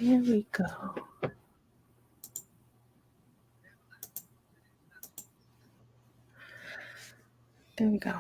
There we go. There we go.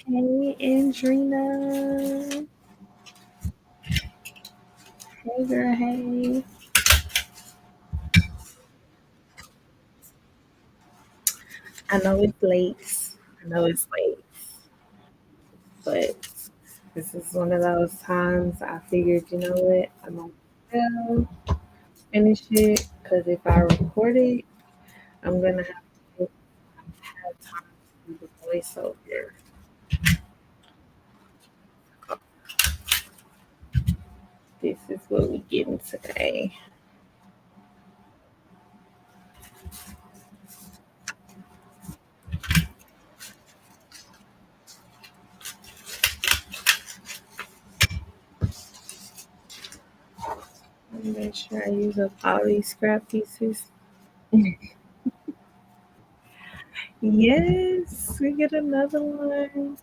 Hey, Andrina. Hey, girl. Hey. I know it's late. I know it's late, but this is one of those times I figured, you know what, I'm gonna well finish it because if I record it, I'm gonna have time to do the voiceover. This is what we getting today. Let me make sure I use up all these scrap pieces. Yes, we get another one.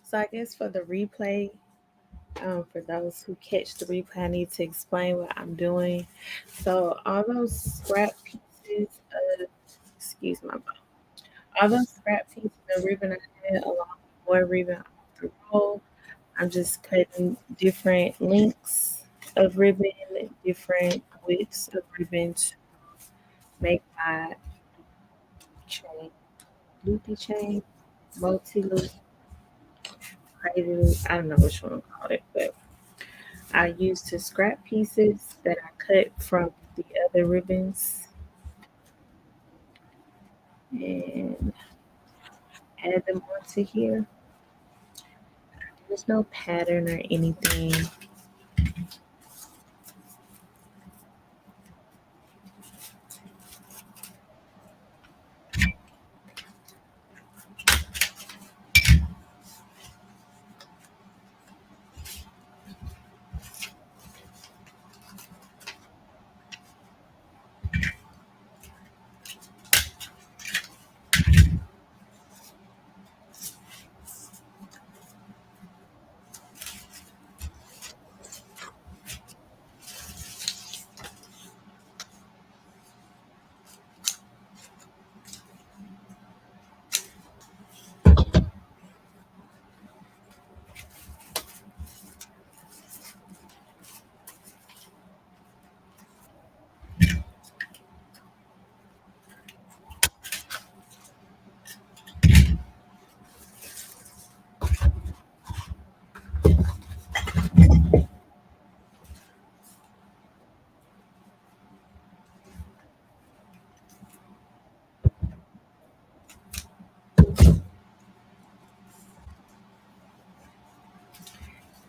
So I guess for the replay, for those who catch the replay, I need to explain what I'm doing. So all those scrap pieces of, excuse my mouth, all those scrap pieces of ribbon I had along with more ribbon off the roll, I'm just cutting different lengths of ribbon, different widths of ribbon to make my chain. loopy chain, multi loop, crazy loop. I don't know which one I called it, but I used the scrap pieces that I cut from the other ribbons and add them onto here. There's no pattern or anything.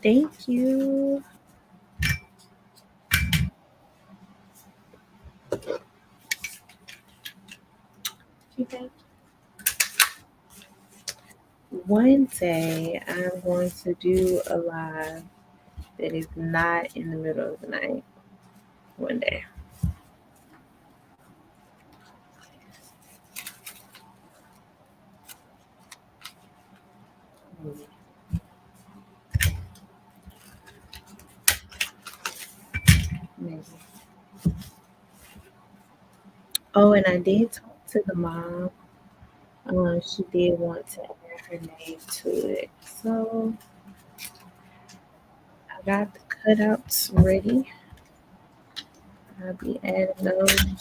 Thank you. Okay. One day I'm going to do a live that is not in the middle of the night. One day. Maybe. Oh, and I did talk to the mom. She did want to add her name to it. So I got the cutouts ready. I'll be adding those in a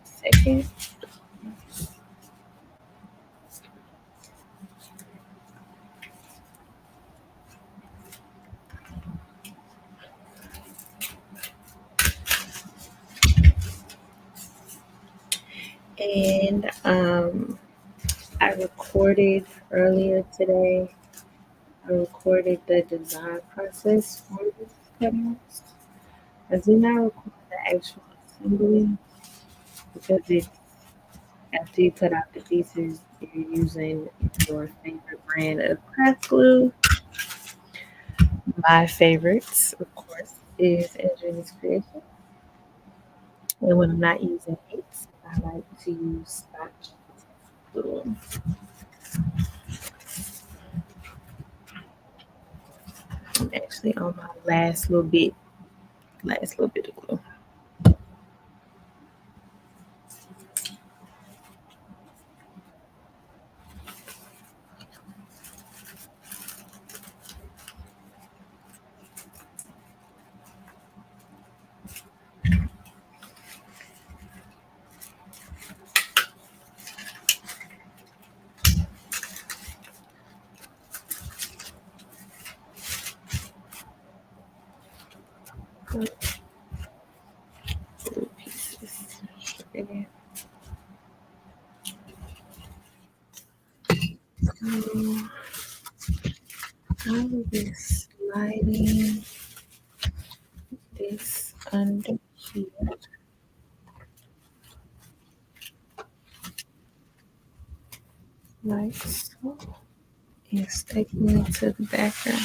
second. And I recorded earlier today. I recorded the design process for this cutouts. I did not record the actual assembly because it's after you cut out the pieces, you're using your favorite brand of craft glue. My favorites, of course, is Andrew's Creation. And when I'm not using it, I like to use Scotch glue. I'm actually on my last little bit of glue. Glue pieces. Okay. So I will be sliding this under here like so. It's taking me to the background.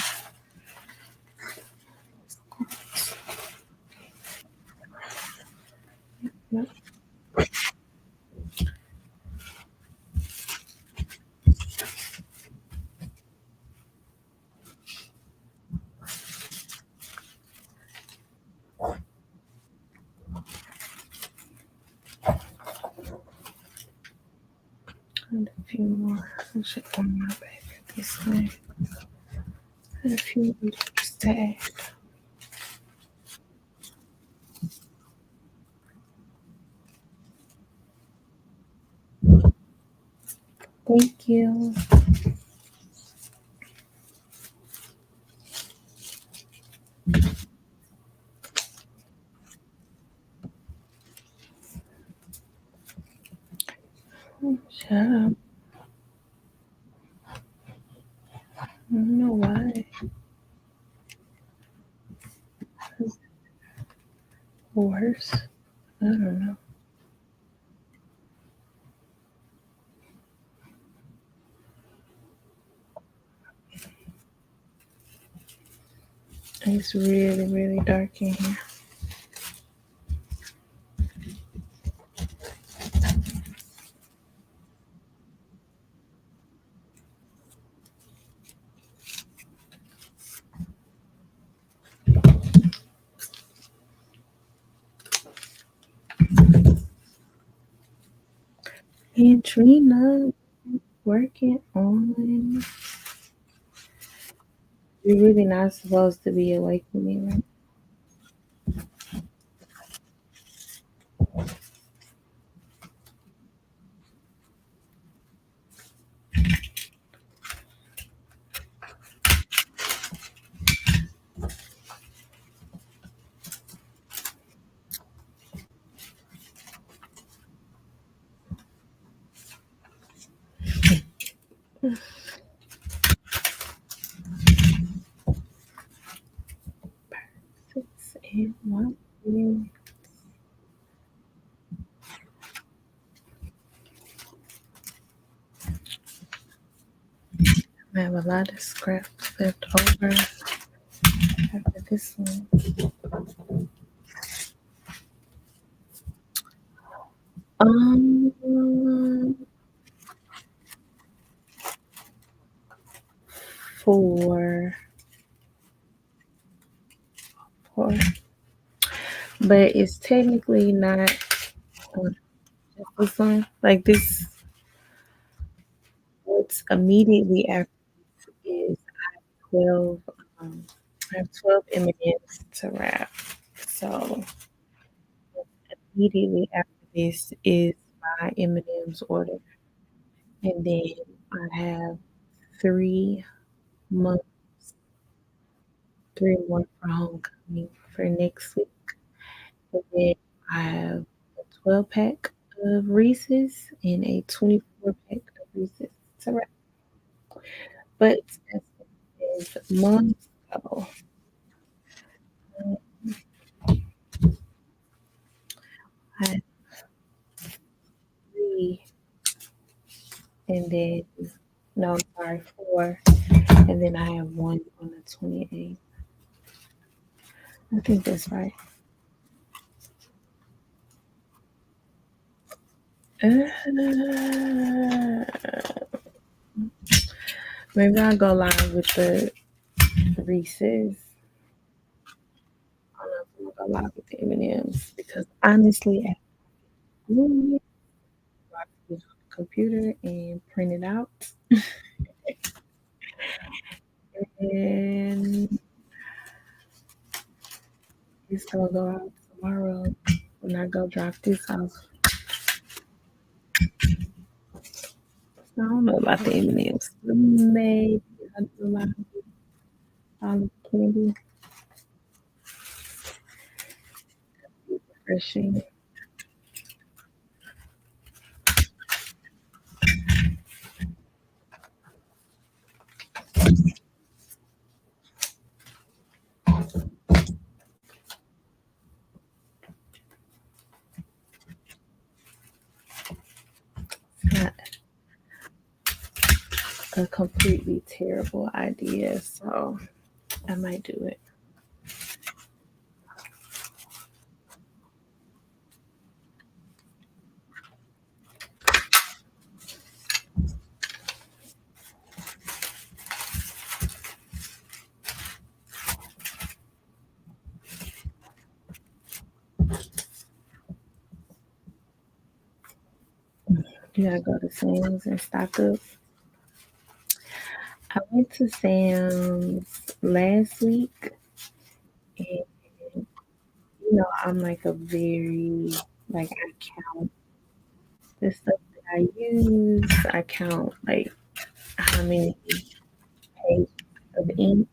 Yep. And a few more. I should come my back this way. And a few more to Thank you. Shut up. I don't know why. Worse. I don't know. It's really, really dark in here. And Trina working on. You're really not supposed to be awake with me, right? Six and one. I have a lot of scraps left over after this one. Um, four, four, but it's technically not just this one. Like this, what's immediately after is 12. Um, I have 12 M&Ms to wrap. So immediately after this is my M&M's order, and then I have 3 months, 3 more for homecoming for next week. And then I have a 12 pack of Reese's and a 24 pack of Reese's to wrap. But as months ago, I had three, and then no, sorry, four, and then I have one on the 28th. I think that's right. Maybe I'll go live with the Reese's. I don't know if I'm gonna go live with the M&M's because honestly, at school, I can use the computer and print it out, and it's gonna go out tomorrow when I go drop this off. So I don't know about the M&M's. Maybe I'll do live with olive candy, refreshing. Not a completely terrible idea, so I might do it. You gotta go to Sam's and stock up. I went to Sam's last week, and I'm like a very like I count the stuff I use. I count like how many pages of ink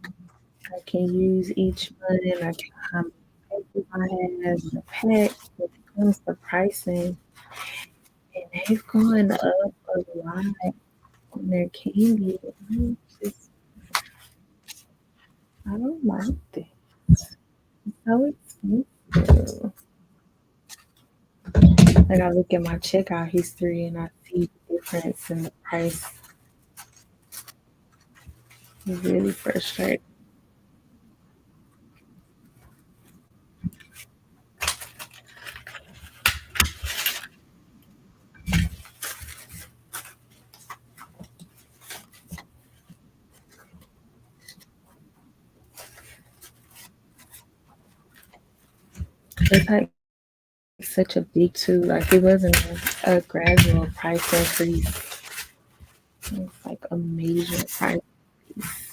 I can use each month, and I count how many papers I have in the pack. When it comes to pricing, and they've gone up a lot on their candy. I'm just, I don't like this. It's so expensive. Like I look at my checkout history and I see the difference in the price. It's really frustrating. It's like such a big too. Like it wasn't a gradual price increase. It's like a major price increase.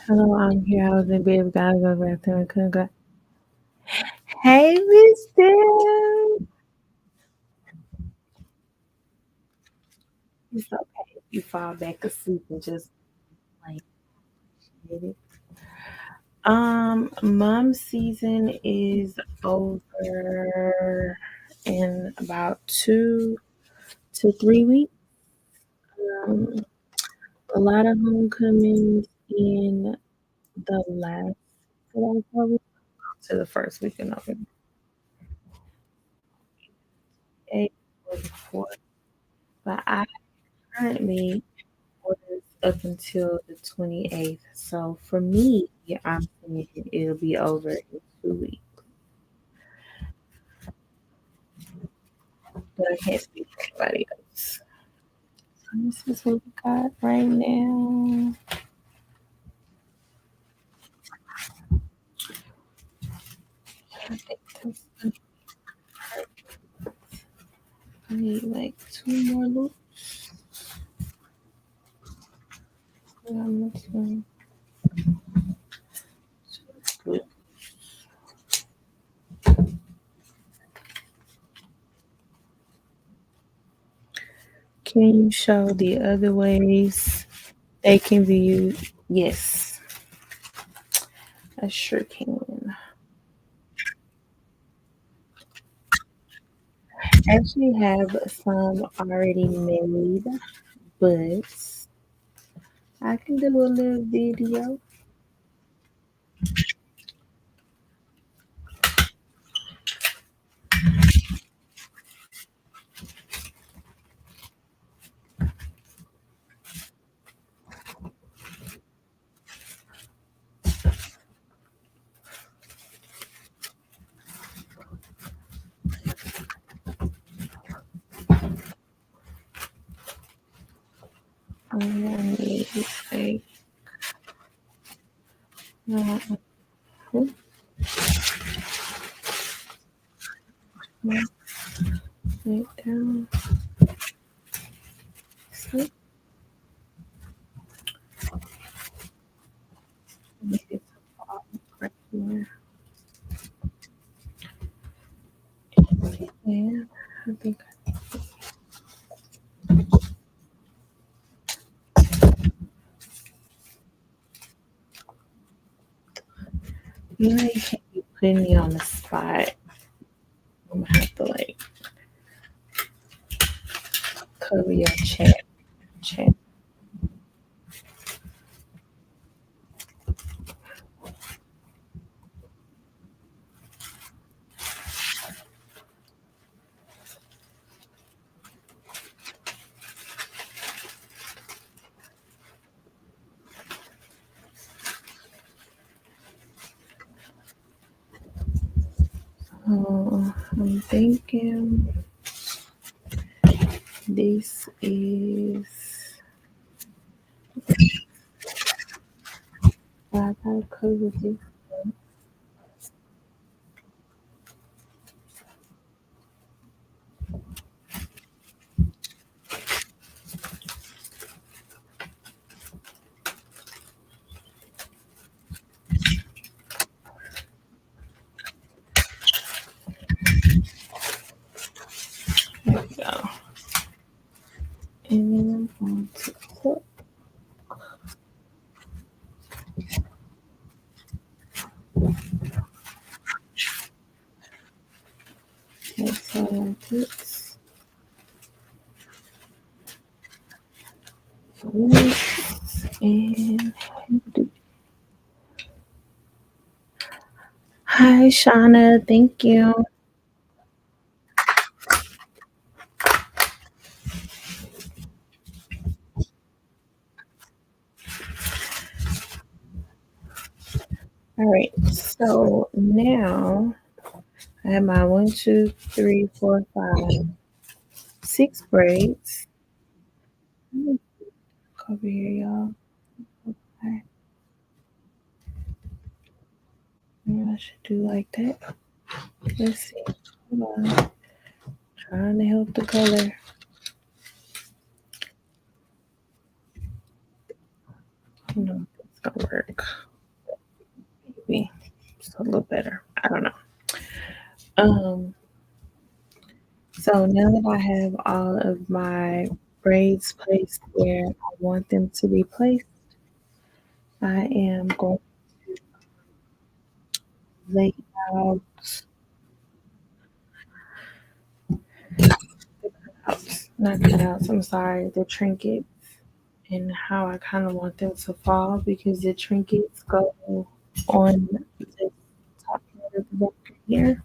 Hello, I'm here. I was in bed, gotta go back there and couldn't go. Hey, Miss Deb. It's okay if you fall back asleep and just like get it. Mom season is over in about 2 to 3 weeks. Um, a lot of homecomings in the last of October to the first week of November. 8 or the 4th. But I currently orders up until the 28th. So for me, I'm thinking it'll be over in 2 weeks. But I can't speak for anybody else. So this is what we got right now. I think this, I need like 2 more loops. I'm missing 2 loops. Can you show the other ways they can be used? Yes, I sure can. I actually have some already made, but I can do a little video. I need a uh, right down. So, let me get some bottom right here. And I think you know you can't be putting me on the spot. I'm gonna have to like cover your chat. I'm thinking this is. I gotta cover this. There we go. And then I'm going to put that's how I put this. And hi, Shauna. Thank you. All right. So now I have my 1, 2, 3, 4, 5, 6 braids. Let me cover here, y'all. Okay. Maybe I should do like that. Let's see. Hold on. Trying to help the color. I don't know if it's gonna work. Maybe it's a little better. I don't know. Um. So now that I have all of my braids placed where I want them to be placed, I am going to lay out not cutouts, I'm sorry, the trinkets and how I kind of want them to fall because the trinkets go on the top part of the book here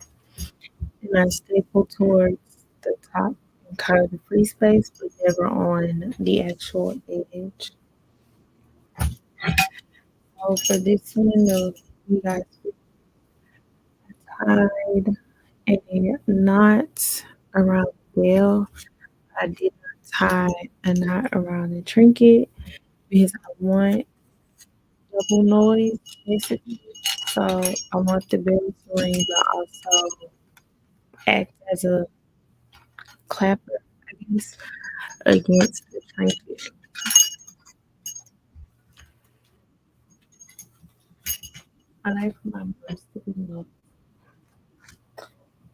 and I staple towards the top and kind of the free space, but never on the actual edge. So for this one, you guys tied a knot around the bell. I did not tie a knot around the trinket because I want double noise basically. So I want the bell to ring but also act as a clapper, I guess, against the trinket. I like my voice to be low.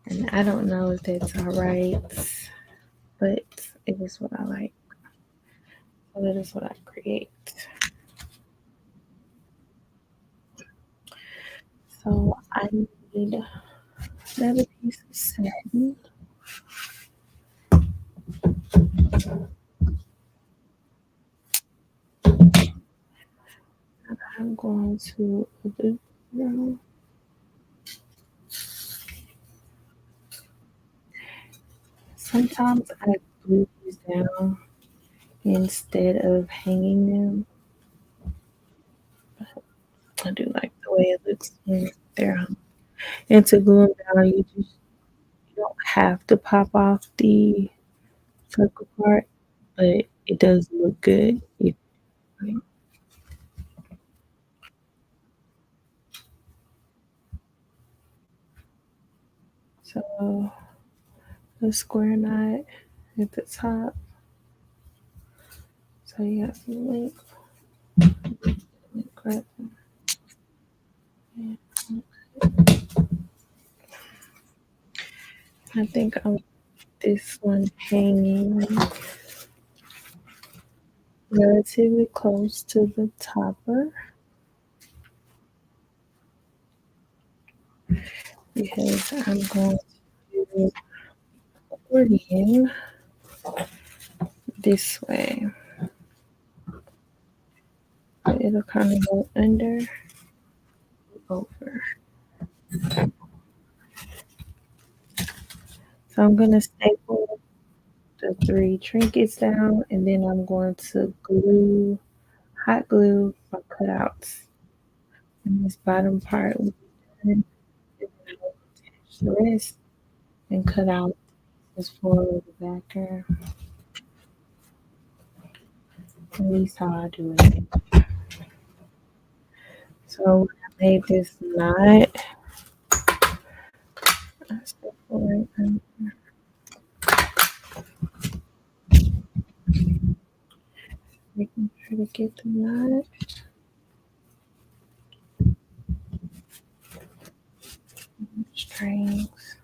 And I don't know if that's all right, but it is what I like. So that is what I create. So I need another piece of satin. I'm going to sometimes I glue these down instead of hanging them. I do like the way it looks when they're hung. And to glue them down, you don't have to pop off the circle part, but it does look good. So the square knot at the top. So you got some length. Grab them. I think I want this one hanging relatively close to the topper because I'm going to do accordion this way. But it'll kind of go under, over. So I'm going to staple the 3 trinkets down and then I'm going to glue, hot glue my cutouts. And this bottom part will be done. the rest and cut out this for the backer. At least how I do it. So when I made this knot, I separate them. Making sure to get the knot. Strings.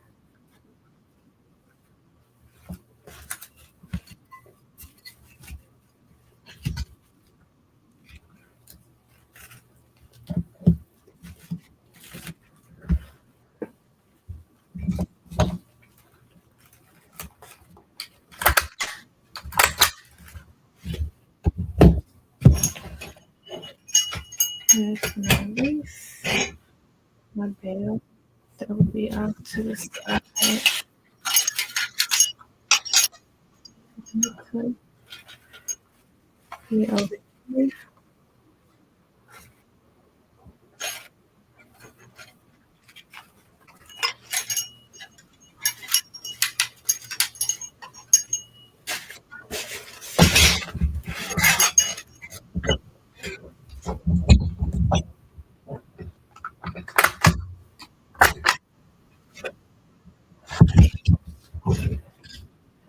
Here's my lace, my belt. That will be off to the side. Could be over here.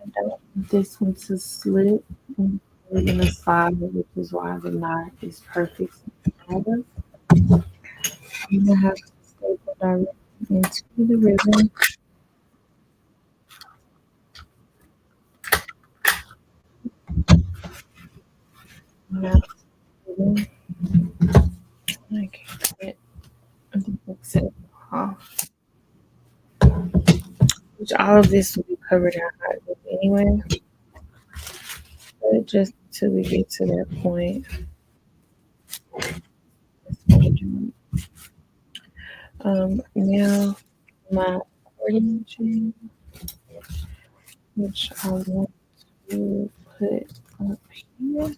I don't want this one to slip and in the side, which is why the knot is perfect. I'm gonna have to staple directly into the ribbon. Now, I can't get the exit off. Which all of this will be covered in hot glue anyway. But just until we get to that point. Now my cording chain, which I want to put up here.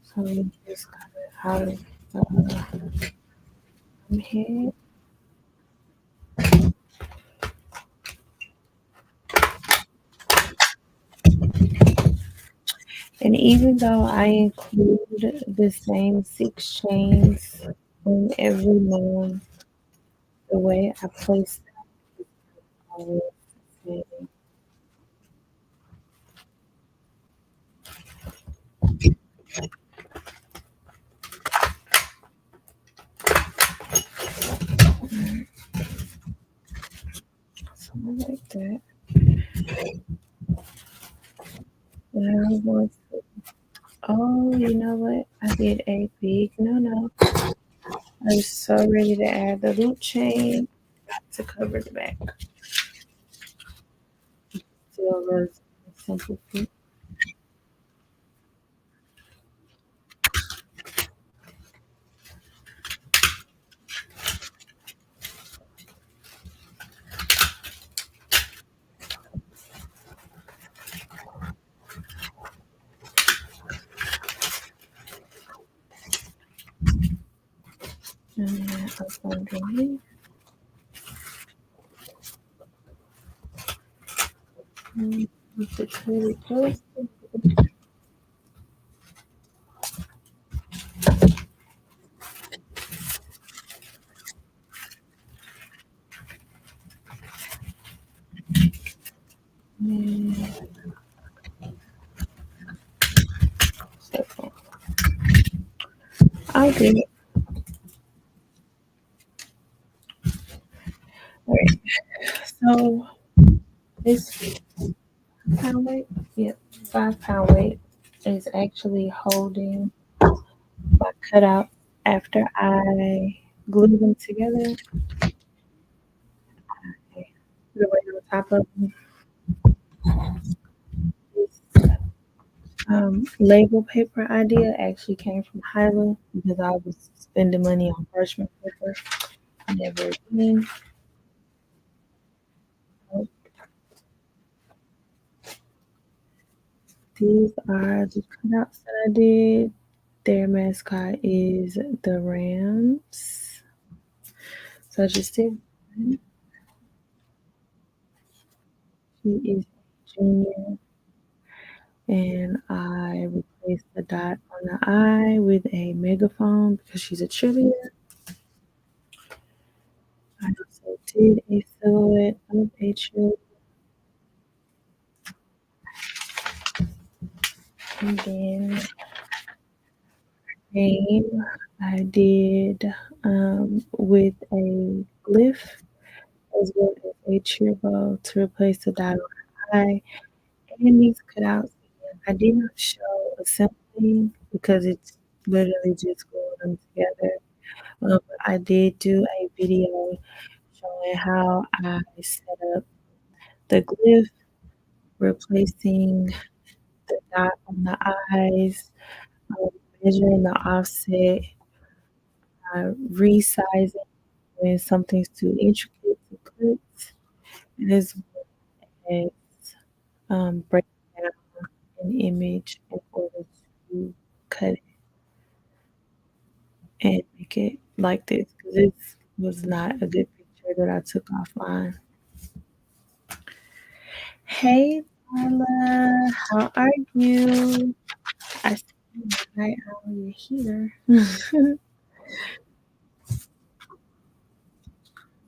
So we just cut it out of the head. And even though I include the same 6 chains in every one, the way I place them is always the same. Something like that. And I want to, oh, you know what? I did a big no. I was so ready to add the loop chain to cover the back. Still was a simple feat. And then up underneath. With the curly post. I'll do it. All right. So this pound weight, yep, 5 pound weight is actually holding my cutout after I glue them together. I put it right on top of them. This label paper idea actually came from hiiii because I was spending money on parchment paper. Never again. These are the cutouts that I did. Their mascot is the Rams. So I just did one. He is a junior, and I replaced the dot on the I with a megaphone because she's a cheerleader. I also did a silhouette of a cheerleader, and then name I did with a glyph as well as a cheer bow to replace the dot on the I. And these cutouts, I did not show assembly because it's literally just gluing them together. But I did do a video showing how I set up the glyph, replacing the dot on the eyes, um, measuring the offset, resizing when something's too intricate to cut, as well as breaking down an image in order to cut it and make it like this because this was not a good picture that I took offline. Hey, Darla, how are you? I see you right out you're here.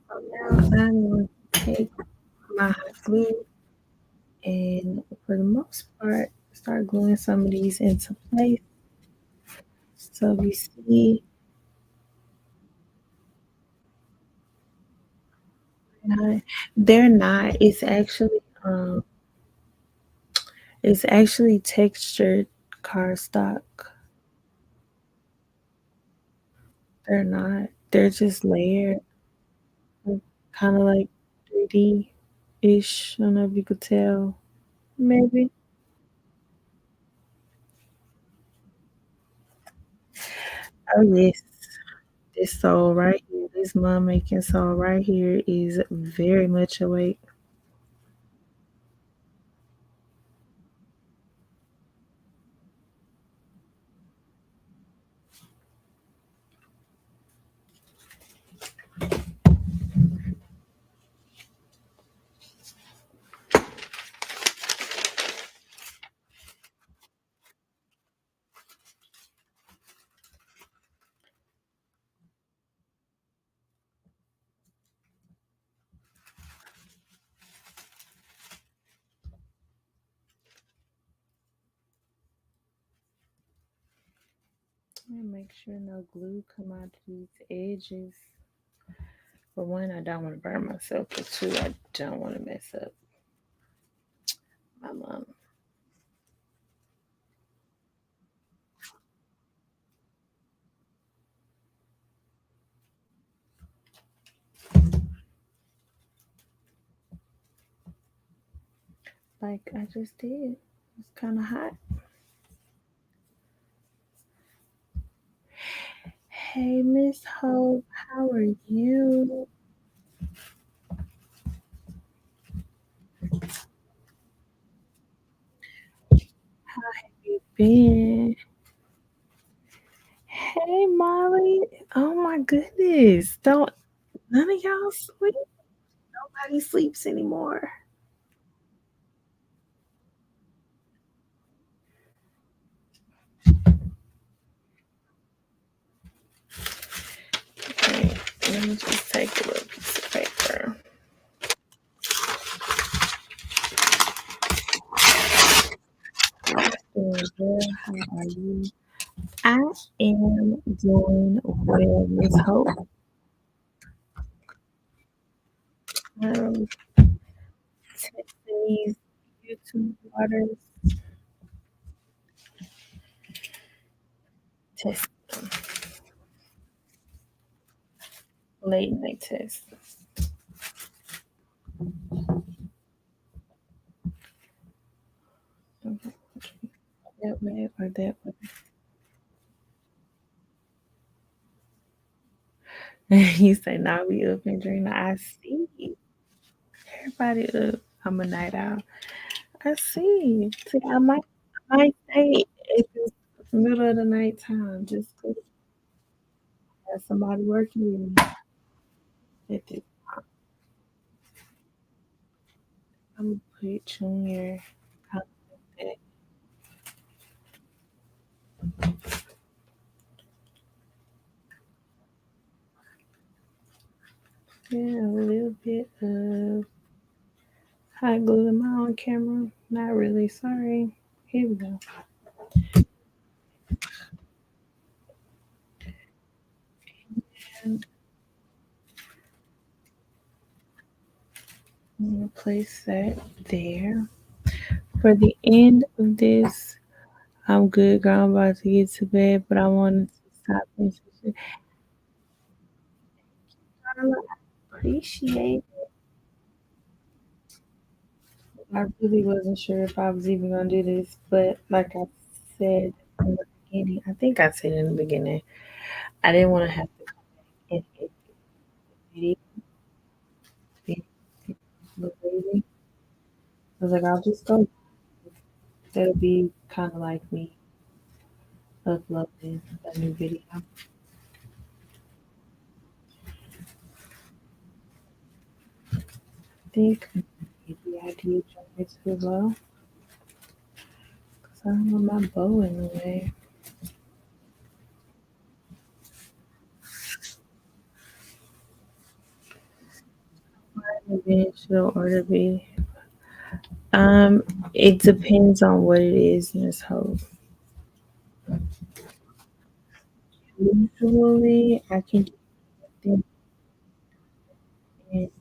So now I'm going to take my hot glue and, for the most part, start gluing some of these into place. So we see, they're not. It's actually textured cardstock. They're not. They're just layered, kind of like 3D ish. I don't know if you could tell. Maybe. Oh yes, this soul right here, this mom making soul right here is very much awake. Let me make sure no glue come out of these edges. For one, I don't want to burn myself. For two, I don't want to mess up my mom. Like I just did. It's kind of hot. Hey, Miss Hope, how are you? How have you been? Hey, Molly. Oh my goodness. Don't none of y'all sleep. Nobody sleeps anymore. Okay, let me just take a little piece of paper. Doing well. How are you? I am doing well, Miss Hope. Um, testing these YouTube waters. Test late night test. Okay. That way or that way. You say now we up and dreaming. I see. Everybody up. I'm a night owl. I see. See, I might stay at the middle of the night time just because I have somebody working with me at this time. I'm gonna Wait, Junior. How- Yeah, a little bit of hot glue. Am I on camera? Not really. Sorry. Here we go. And I'm gonna place that there. For the end of this, I'm good, girl. I'm about to get to bed, but I wanted to stop and say, Carla, I appreciate. I really wasn't sure if I was even gonna do this, but like I said in the beginning, I think I said in the beginning, I didn't want to have to come back and edit the video. I was like, I'll just go. That'll be kind of like me uploading a new video. I think maybe I did try it too low because I don't want my bow in the way. Eventual order be. Um, it depends on what it is, Miss Hope. Usually, I can get them in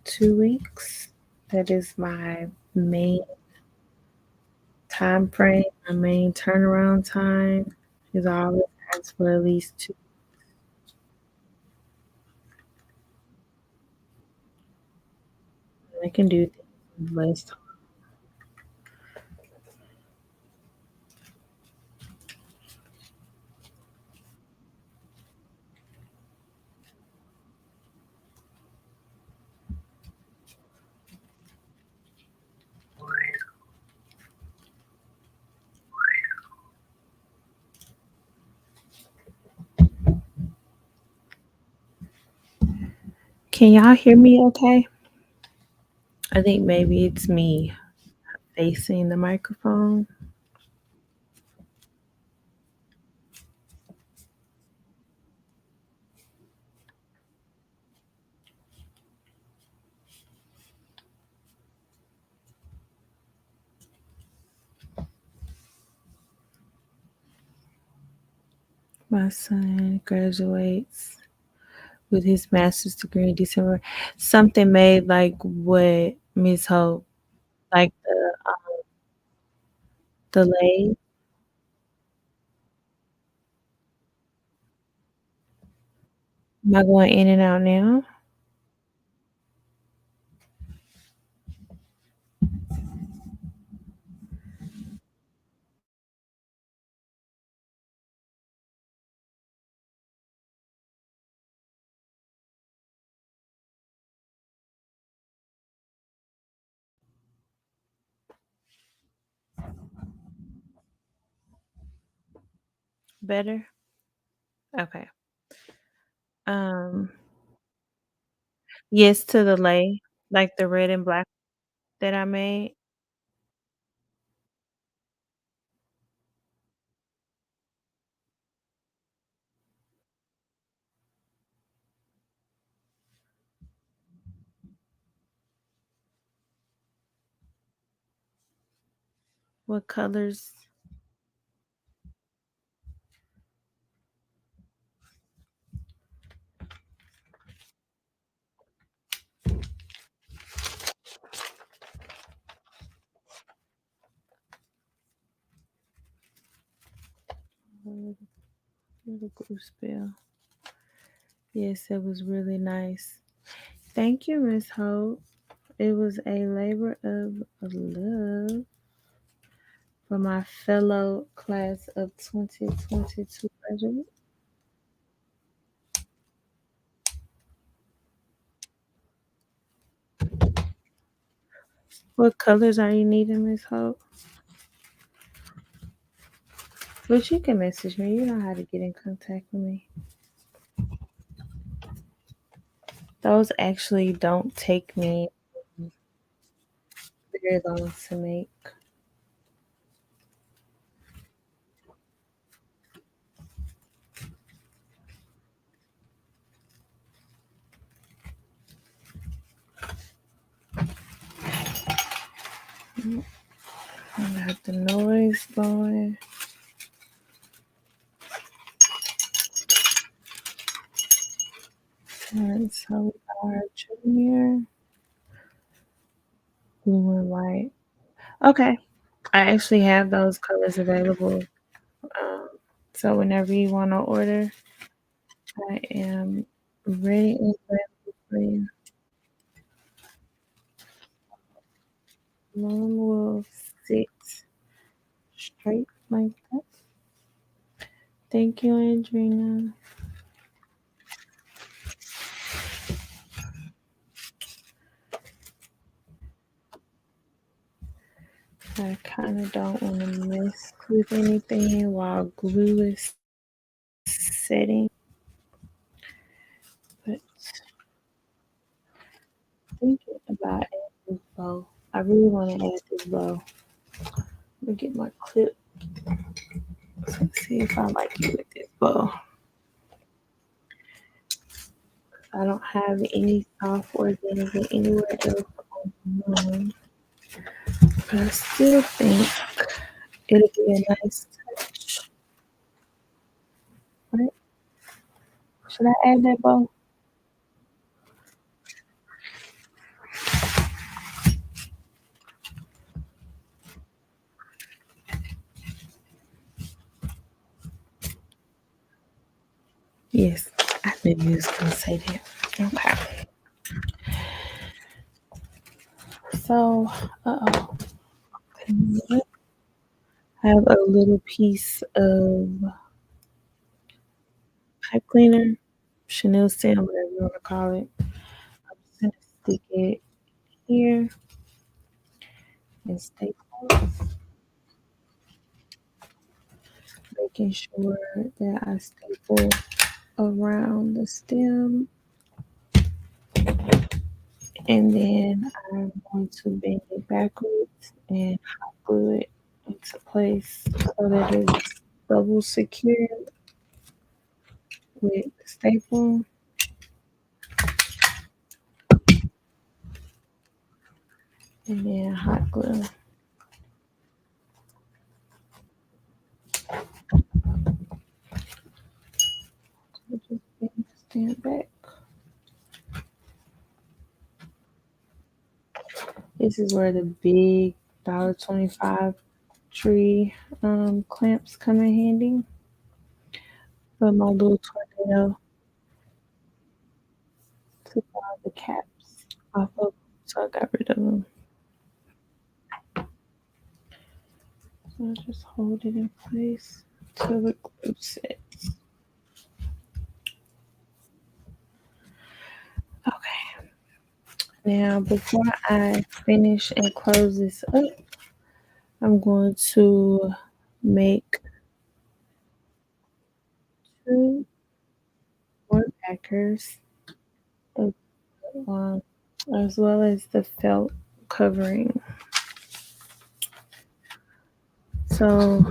2 weeks. That is my main time frame. My main turnaround time is I always ask for at least two. I can do things in less time. Can y'all hear me okay? I think maybe it's me facing the microphone. My son graduates with his master's degree in December. Something made like what Miss Hope, like the delay. Am I going in and out now? Better? Okay. Um, yes to the lay, like the red and black that I made. What colors? Little glue spill. Yes, it was really nice. Thank you, Miss Hope. It was a labor of love for my fellow class of 2022 graduates. What colors are you needing, Miss Hope? But you can message me. You know how to get in contact with me. Those actually don't take me very long to make. I got the noise going. And so our junior, blue and white. Okay. I actually have those colors available. Um, so whenever you want to order, I am ready and available for you. Mom will sit straight like that. Thank you, Andrina. I kind of don't want to mess with anything while glue is setting, but thinking about adding this bow. I really want to add this bow. Let me get my clip. Let's see if I like it with this bow. I don't have any soft organza anywhere else on mine, but I still think it'll be a nice touch. Right? Should I add that bow? Yes, I knew you was gonna say that. Okay. So, uh-oh. I have a little piece of pipe cleaner, Chanel sand, whatever you want to call it. I'm just gonna stick it here and staple, making sure that I staple around the stem, and then I'm going to bend it backwards and hot glue it into place so that it's double secured with the staple. And then hot glue. So just bend the stem back. This is where the big $1.25 tree clamps come in handy. But my little tornado took all the caps off of them, so I got rid of them. So I just hold it in place till the glue sets. Okay. Now, before I finish and close this up, I'm going to make 2 more backers, um, as well as the felt covering. So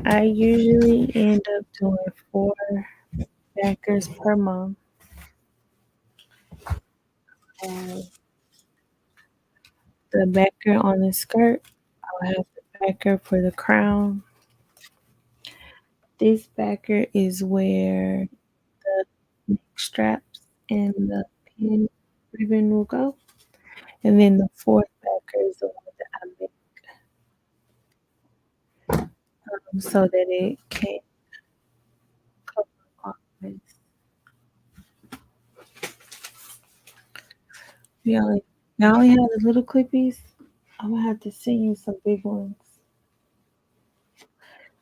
I usually end up doing 4 backers per month. And the backer on the skirt, I'll have the backer for the crown. This backer is where the neck straps and the pin ribbon will go. And then the 4th backer is the one that I make so that it can't cover all of it. You only have the little clippies. I'm gonna have to send you some big ones.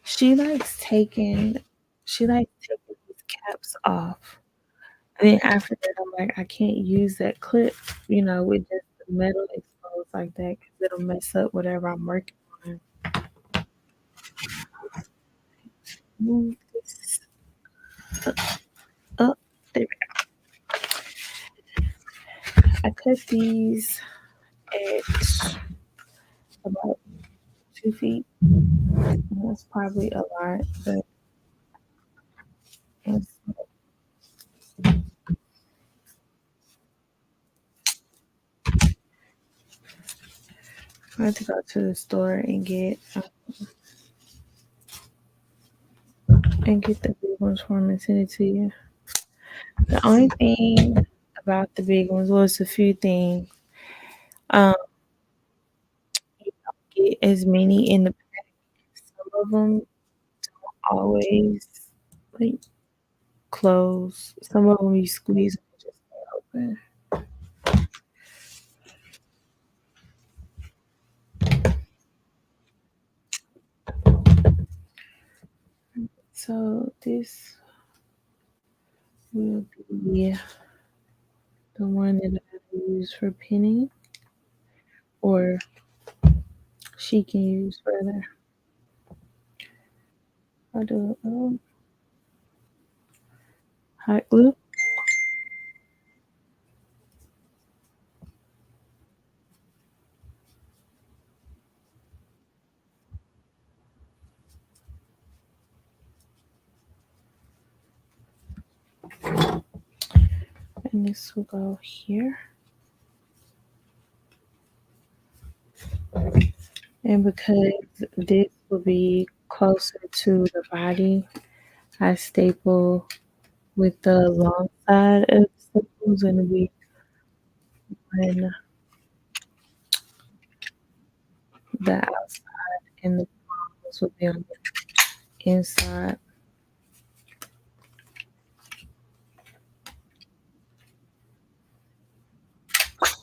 She likes taking these caps off. And then after that, I'm like, I can't use that clip, with just the metal exposed like that because it'll mess up whatever I'm working on. Move this up. There we go. I cut these at That's probably a lot, but it's, I have to go to the store and get the big ones for them and send it to you. The only thing about the big ones was a few things. Um, you don't get as many in the pack. Some of them always like close. Some of them you squeeze and they just stay open. So this will be the one that I use for pinning, or she can use rather. I'll do hot glue, and this will go here. And because this will be closer to the body, I staple with the long side of the staples, and we on the outside, and the palms will be on the inside.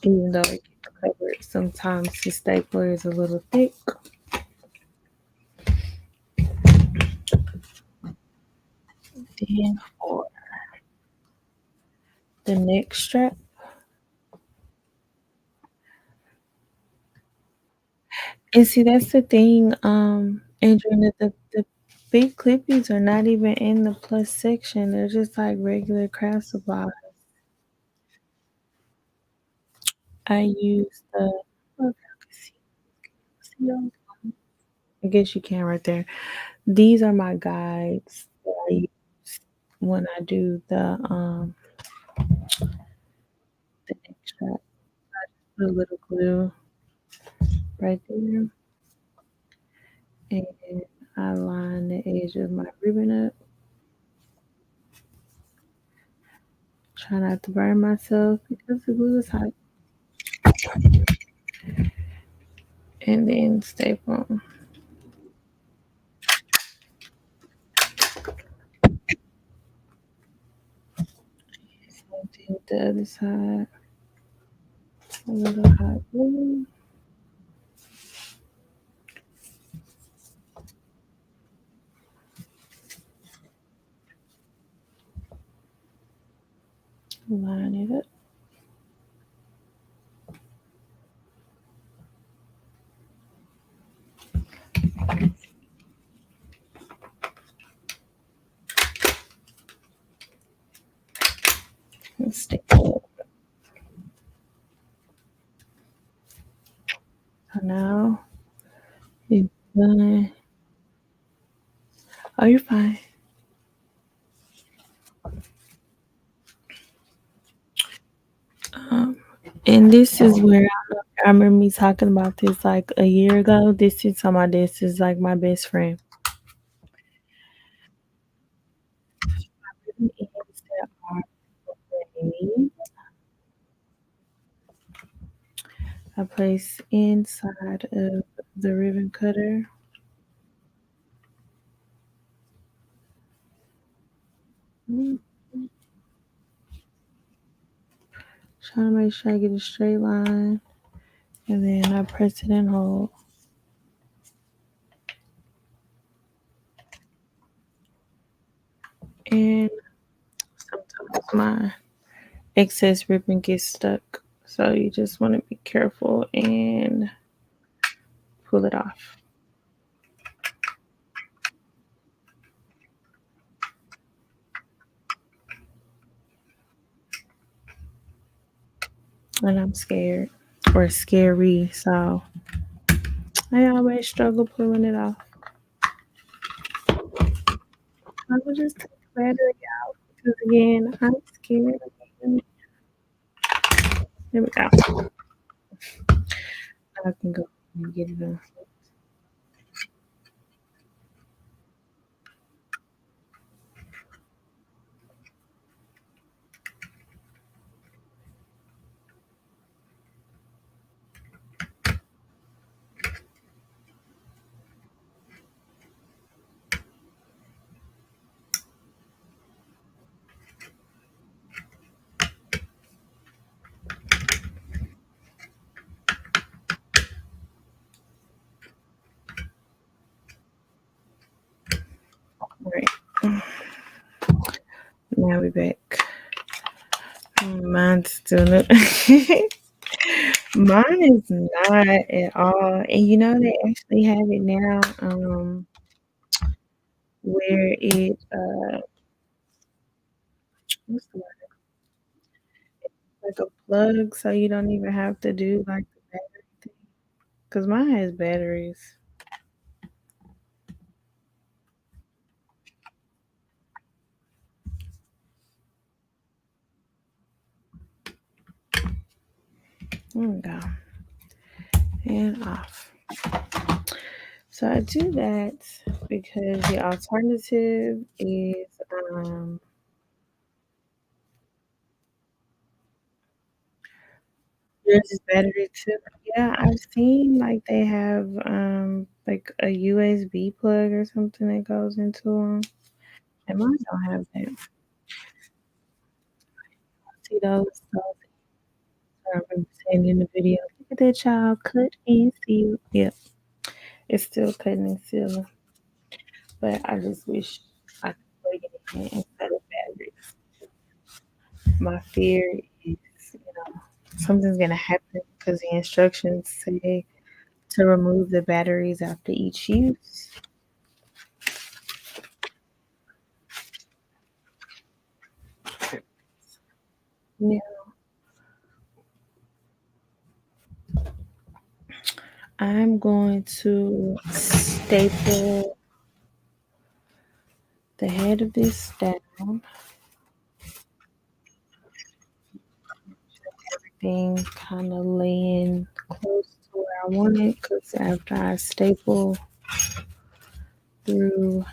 Even though it gets covered, sometimes the stapler is a little thick. Then for the neck strap, and see that's the thing, Adrian, that the big clippies are not even in the plus section. They're just like regular craft supplies. I use the look, I can see those. I guess you can right there. These are my guides that I use when I do the neck strap. Put a little glue right there, and I line the edge of my ribbon up. Try not to burn myself because the glue is hot. And then staple. Same thing with the other side. A little hot glue. Line it up. And staple. So now it's done. Oh, you're fine. Um, and this is where I remember me talking about this like a year ago. This is like my best friend. Ribbon ends that are made, I place inside of the ribbon cutter. Mm, Trying to make sure I get a straight line, and then I press it and hold. And sometimes my excess ribbon gets stuck, so you just want to be careful and pull it off. And I'm scared or scary, so I always struggle pulling it off. I will just take the battery out because again, I'm scared. There we go. I can go and get it on. All right. Now we're back. Mine's still not. Mine is not at all. And you know they actually have it now, where it what's the word? Like a plug so you don't even have to do like the battery thing. Cause mine has batteries. There we go. And off. So I do that because the alternative is yours is battery too. Yeah, I've seen like they have like a USB plug or something that goes into them. And mine don't have that. See those? So I remember saying in the video, look at that child cut and seal. Yep, it's still cutting and sealing. But I just wish I could plug it in instead of batteries. My fear is, something's gonna happen because the instructions say to remove the batteries after each use. Yeah, I'm going to staple the head of this down. Everything kind of laying close to where I want it because after I staple through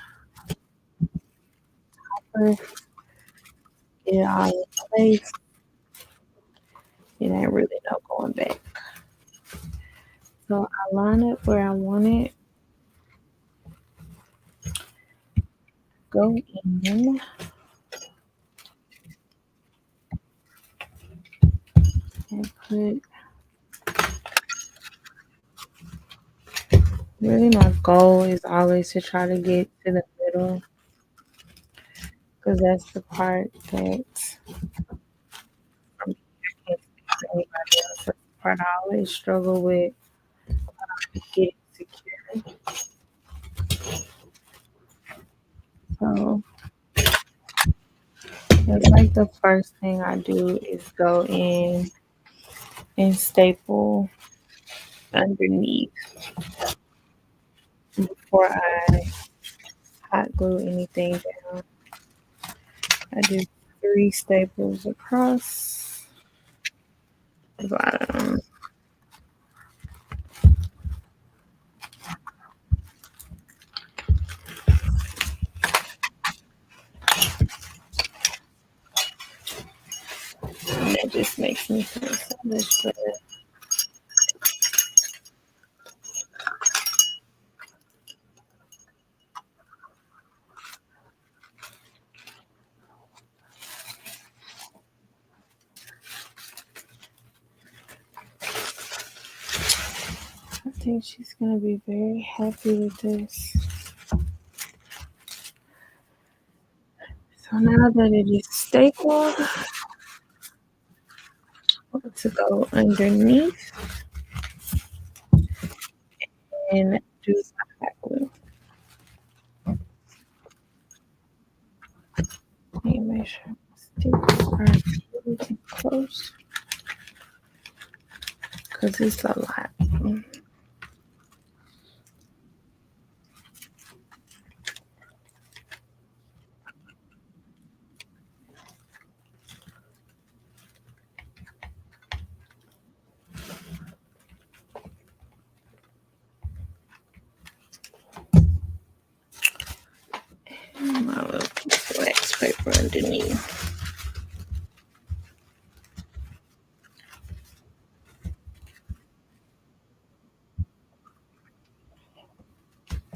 first, get it all in place, it ain't really no going back. So I line up where I want it, go in, and put. Really, my goal is always to try to get to the middle because that's the part that I can't speak for anybody else. That's the part I always struggle with getting secure. So it's like the first thing I do is go in and staple underneath before I hot glue anything down. I do 3 staples across the bottom. And that just makes me feel so much better. I think she's gonna be very happy with this. So now that it is stapled, to go underneath and do my hot glue. Let me make sure my sticks are really close because it's a lot. My little piece of wax paper underneath.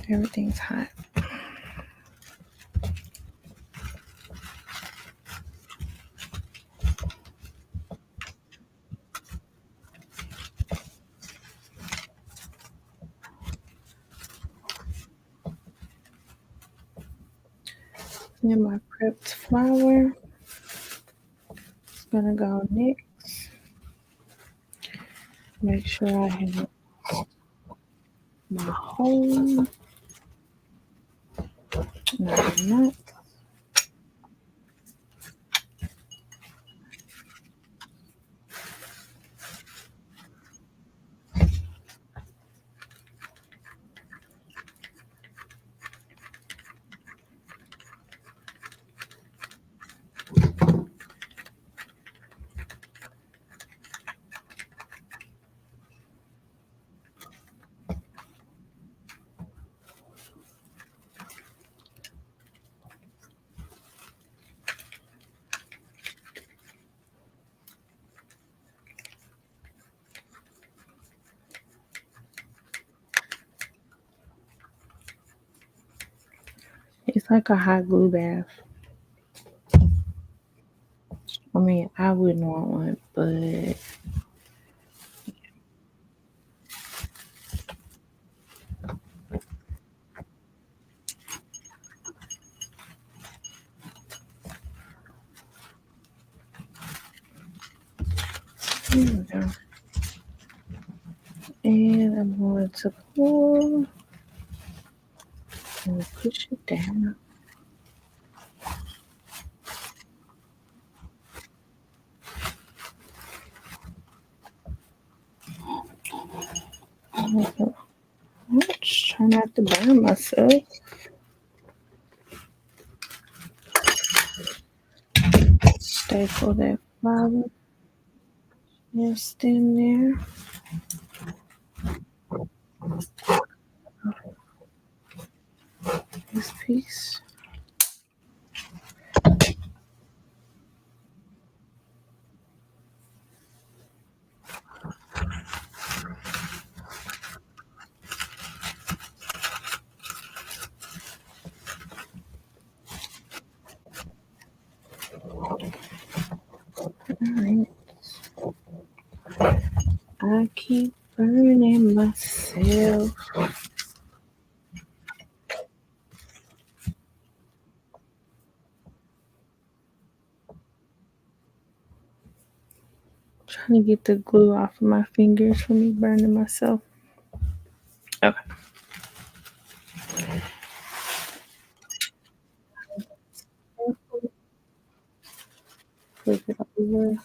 Everything's hot. And my prepped flour is gonna go next. Make sure I have my hole. Not. It's like a hot glue bath. I mean, I wouldn't want one, but here we go. And I'm going to pull and push it down. Ouch, try not to burn myself. Staple that flour just in there. This piece. Alright. I keep burning myself. Trying to get the glue off of my fingers from me burning myself. Okay. Flip it over.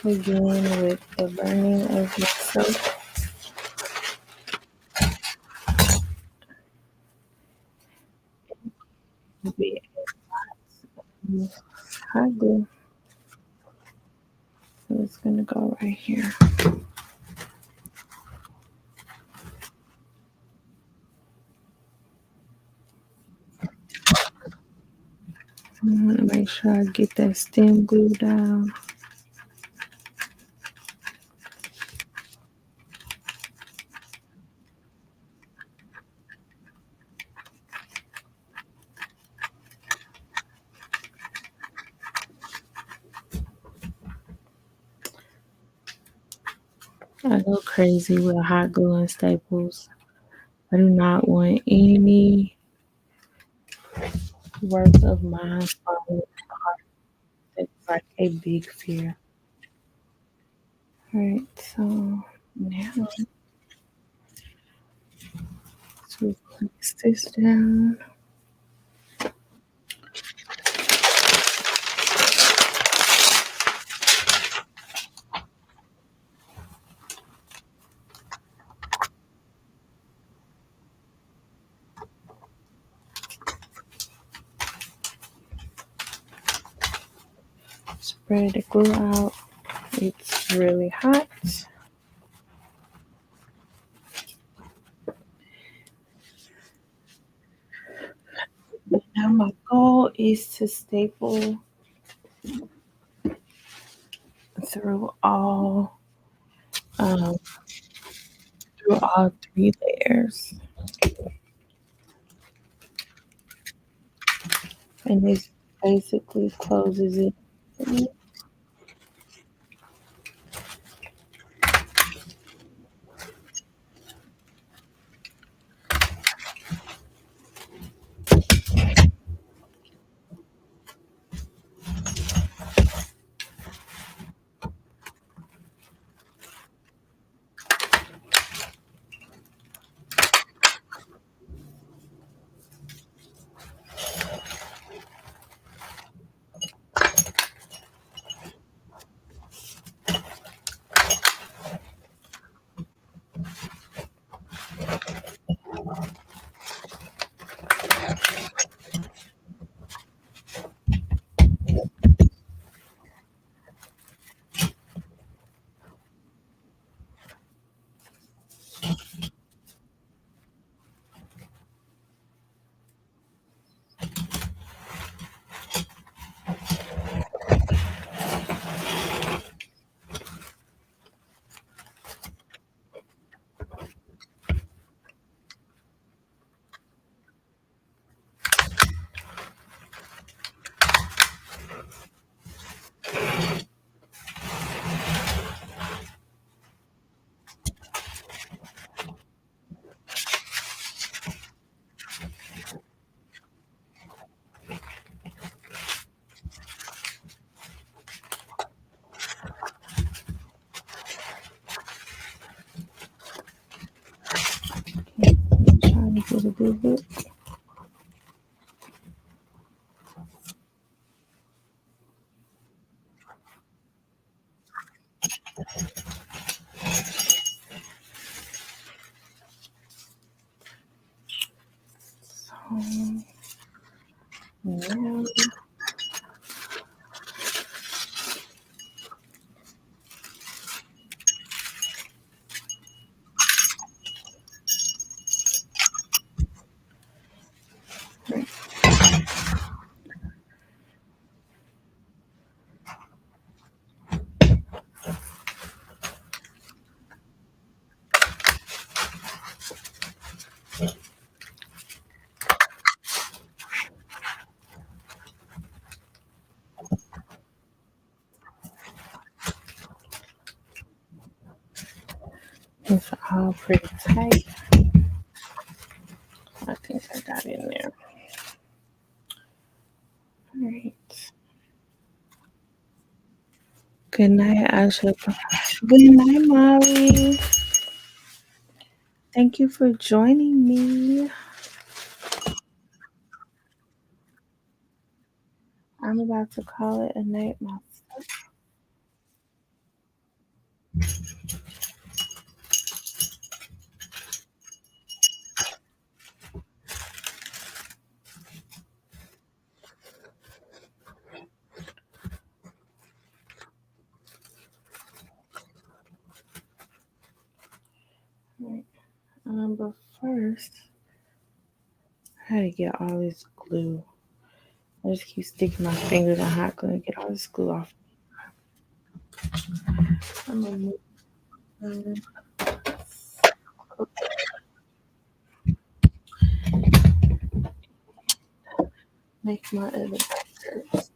Again with the burning of myself. Be hot glue. So it's gonna go right here. I want to make sure I get that stem glue down. I go crazy with hot glue and staples. I do not want any work of mine falling apart. It's like a big fear. Alright, so now to place this down. Spread the glue out. It's really hot. my goal is to staple through all um, through all three layers, and this basically closes it. I'm trying to get a good look. So now, it's all pretty tight. I think I got in there. All right. Good night, Ashley. Good night, Molly. Thank you for joining me. I'm about to call it a night myself. Right. But first, I had to get all this glue. I just keep sticking my fingers in hot glue and get all this glue off. I'm gonna make my other backers.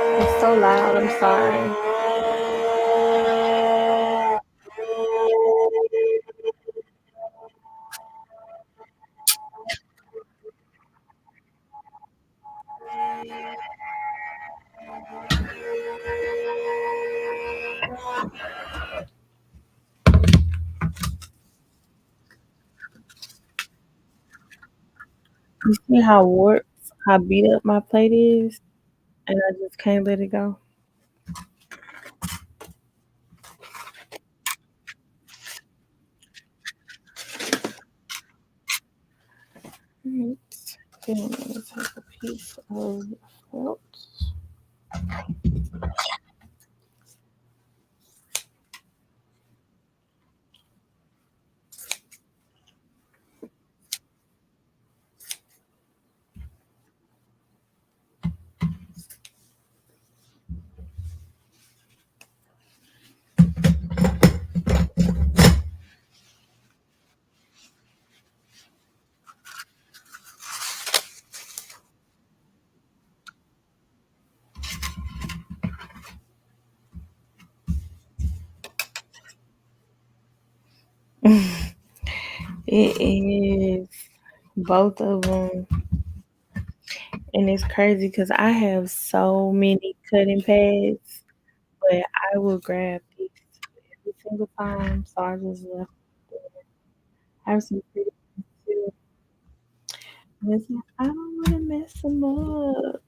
It's so loud. I'm sorry. You see how warped, how beat up my plate is, and I just can't let it go. Alright. Then I'm going to take a piece of felt. It is both of them. And it's crazy because I have so many cutting pads, but I will grab these every single time. So I just left it there. I have some pretty ones too. And it's like, I don't want to mess them up.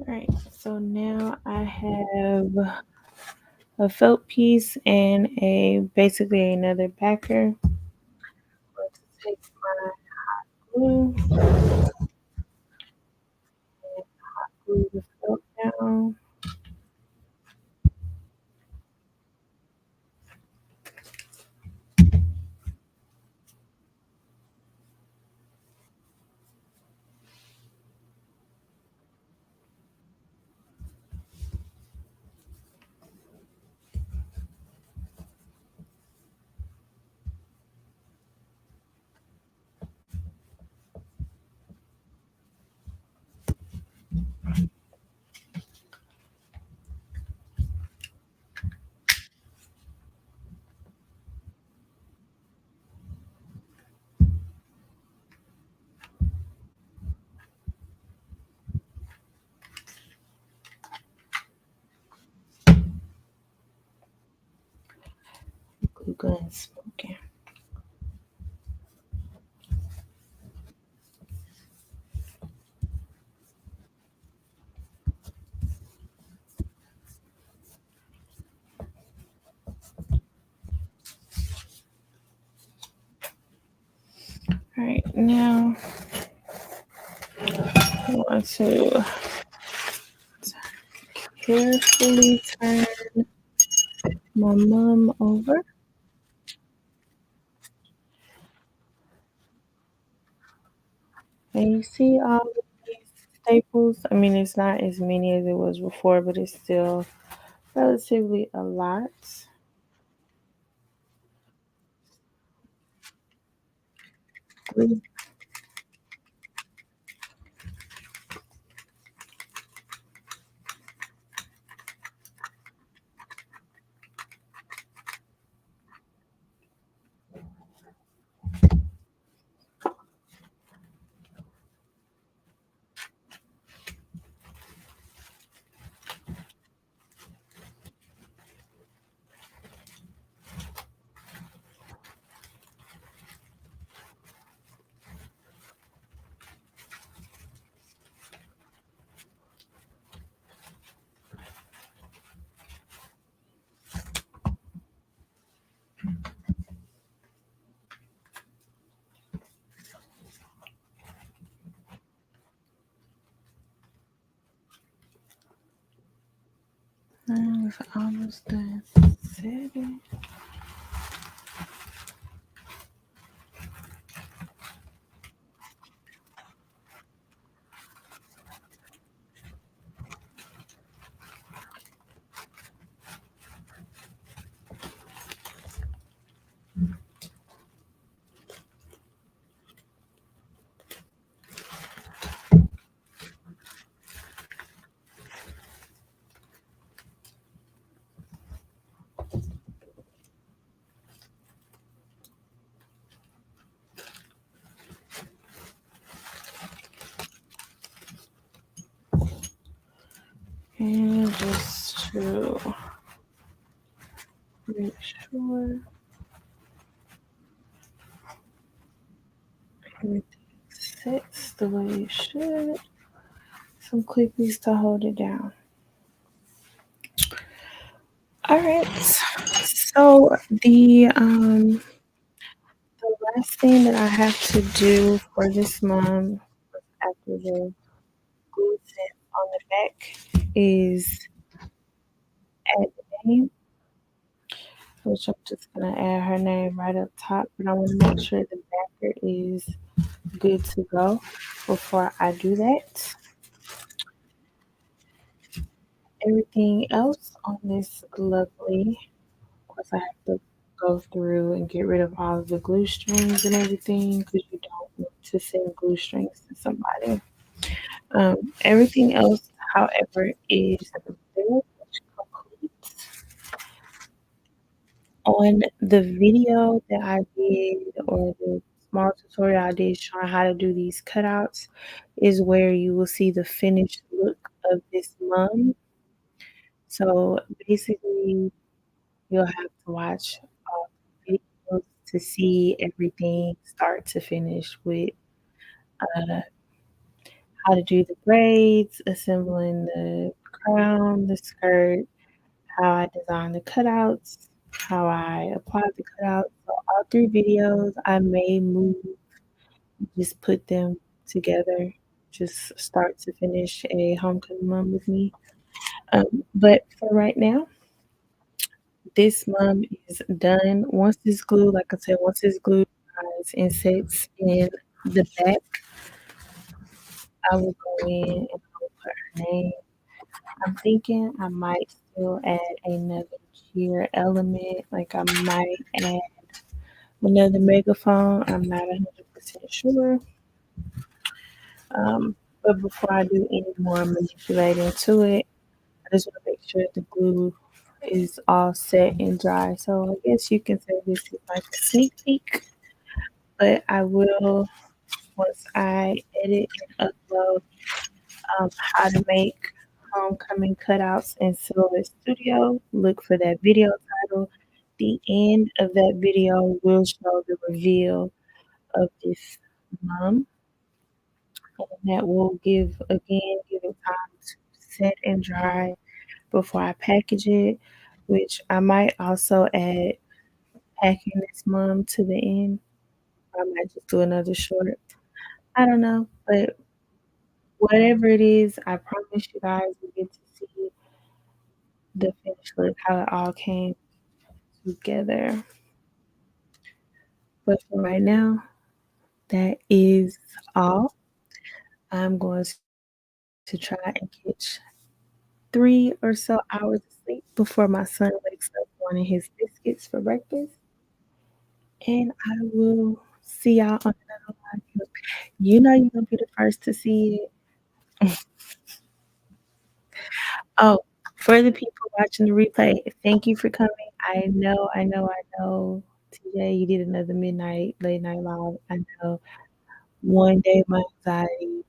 All right, so now I have a felt piece and a basically another backer. I'm going to take my glue and glue the felt down. Glue gun smoking. All right, now I want to carefully turn my mum over. And you see all of these staples? I mean, it's not as many as it was before, but it's still relatively a lot. It's almost done setting. And just to make sure everything sits the way it should. Some clippies to hold it down. All right. So the last thing that I have to do for this month after the glue set on the back is add the name, which I'm just gonna add her name right up top, but I want to make sure the backer is good to go before I do that. Everything else on this lovely, of course, I have to go through and get rid of all of the glue strings and everything because you don't want to send glue strings to somebody. Everything else, however, is very much complete. On the video that I did or the small tutorial I did showing how to do these cutouts is where you will see the finished look of this mum. So basically, you'll have to watch all the videos to see everything start to finish with uh, how to do the braids, assembling the crown, the skirt, how I design the cutouts, how I apply the cutouts. So all three videos I may move, just put them together, just start to finish a homecoming mom with me. But for right now, this mom is done. Once it's glued, like I said, once it's glued guys, and sits in the back, I will go in and I will put her name. I'm thinking I might still add another cheer element. Like I might add another megaphone. I'm not 100% sure. But before I do any more manipulating to it, I just want to make sure the glue is all set and dry. So I guess you can say this is like a sneak peek, but I will, once I edit and upload how to make homecoming cutouts in Silhouette Studio, look for that video title. The end of that video will show the reveal of this mom, and that will give it time to set and dry before I package it, which I might also add packing this mom to the end. I might just do another short. I don't know, but whatever it is, I promise you guys will get to see the finished look, how it all came together. But for right now, that is all. I'm going to try and catch 3 or so hours of sleep before my son wakes up wanting his biscuits for breakfast. And I will see y'all on another live. You know you're gonna be the first to see it. Oh, for the people watching the replay, thank you for coming. I know. TJ, you did another midnight late night live. I know. One day my anxiety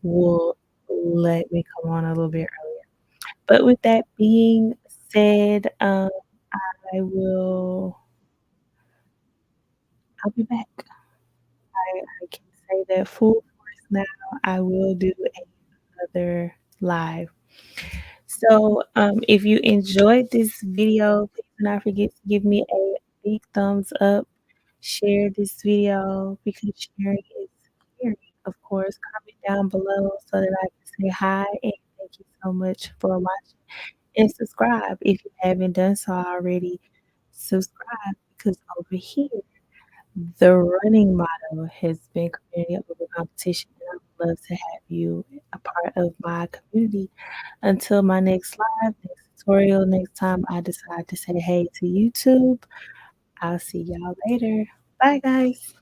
will let me come on a little bit earlier. But with that being said, I will I'll be back. I can say that full force now. I will do another live. So, if you enjoyed this video, please do not forget to give me a big thumbs up. Share this video because sharing is caring. Of course, comment down below so that I can say hi and thank you so much for watching. And subscribe if you haven't done so already. Subscribe because over here, the running motto has been community over competition. And I would love to have you a part of my community. Until my next live, next tutorial, next time I decide to say hey to YouTube, I'll see y'all later. Bye, guys.